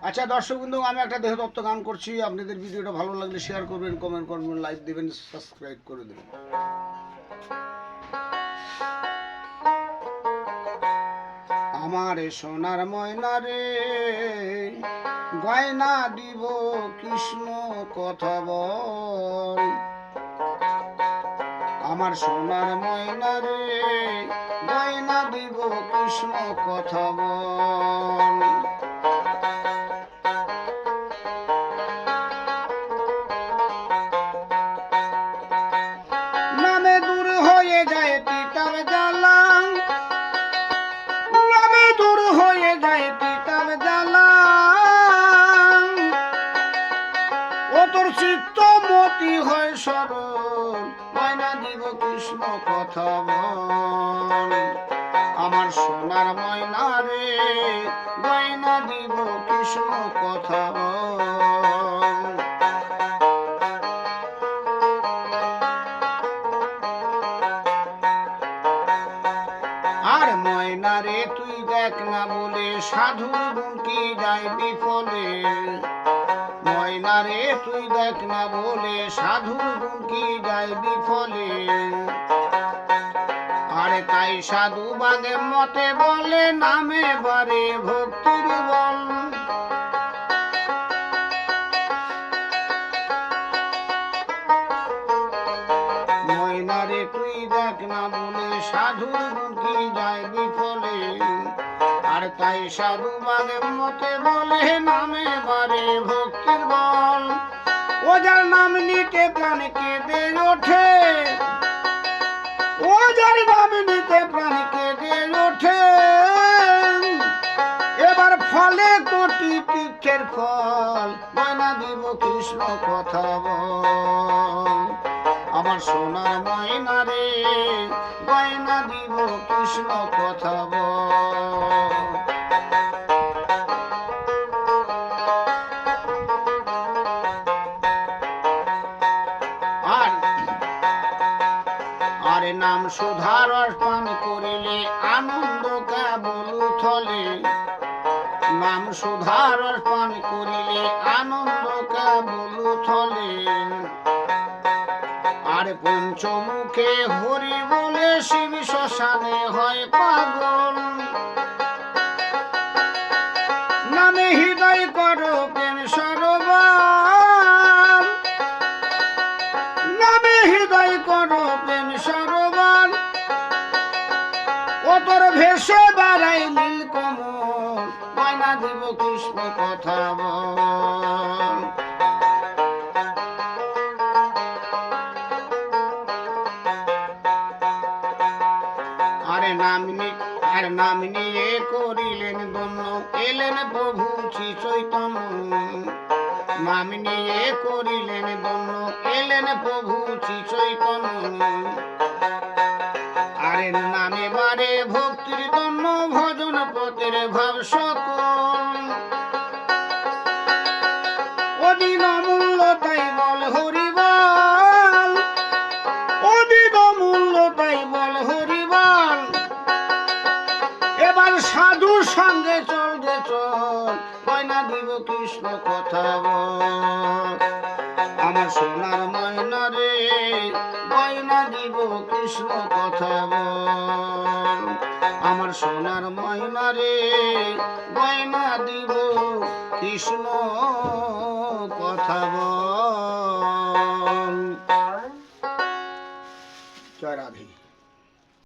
আচ্ছা দর্শক বন্ধু, আমি একটা দেহতত্ত্ব গান করছি। আপনাদের ভিডিওটা ভালো লাগলে শেয়ার করবেন, কমেন্ট করবেন, লাইক দিবেন, সাবস্ক্রাইব করে দেবেন। আমার সোনার ময়না রে, গয়না দিব কৃষ্ণ কথা বল। আমার সোনার ময়না রে, গয়না দিব কৃষ্ণ কথা বল। নামে দূর হয়ে যায় তিতার জ্বালা, নামে দূর হয়ে যায় তিতার জ্বালা। ও তোর চিত্ত মতি হয় সরল, গয়না দিব কৃষ্ণ কথা বল। আমার সোনার ময়না রে, গয়না দিব কৃষ্ণ কথা বল। আর ময়না রে তুই দেখ না বলে সাধুর গুণ কি যায় বিফলে। ময়না রে তুই দেখ না বলে সাধুর গুণ কি যায় বিফলে। আরে তাই সাধু বাগে মতে বলে নামে বারে ভক্তির বল। ময়না রে তুই দেখ না বলে সাধুর গুণ কি যায় বিফলে। আর তাই সাধু বাগে মতে বলে নামে বারে ভক্তির বল। ও যার নাম নিতে প্রাণ কেঁদে ওঠে, ও যার নাম নিতে প্রাণ কেঁদে ওঠে। এবার ফলে কোটি তীর্থের ফল, গয়না দিব কৃষ্ণ কথা বল। আমার সোনার ময়না রে, গয়না দিব কৃষ্ণ কথা বল। আরে নাম সুধার পান করিলে আনন্দ কেবল উথলে। নাম সুধার পান করিলে আনন্দ কেবল উথলে। আর পঞ্চমুখে হরি বলে শিব শ্মশানে হয় পাগল। নামে হৃদয় করো প্রেম সরোবর, নামে হৃদয় করো প্রেম সরোবর। ও তোর ভেসে বেড়াই নীল কমল, গয়না দিব কৃষ্ণ কথা বল। আরে নাম নিয়ে করিলেন ধন্য, এলেন প্রভু শ্রী চৈতন্য। নাম নিয়ে করিলেন ধন্য, এলেন প্রভু শ্রী চৈতন্য। আরে নামে বারে ভক্তির ধন্য, ভজন পথের ভাব সকল। অদিন অমূল্য তাই বল হরি বল, অদিন অমূল্য তাই বল হরি বল। এবার সাধুর সঙ্গে চল রে চল, গয়না দিব কৃষ্ণ কথা বল। আমার সোনার ময়না রে, গয়না দিব কৃষ্ণ কথা বল। আমার সোনার ময়না রে, গয়না দিব কৃষ্ণ কথা বল। জয় রাধে।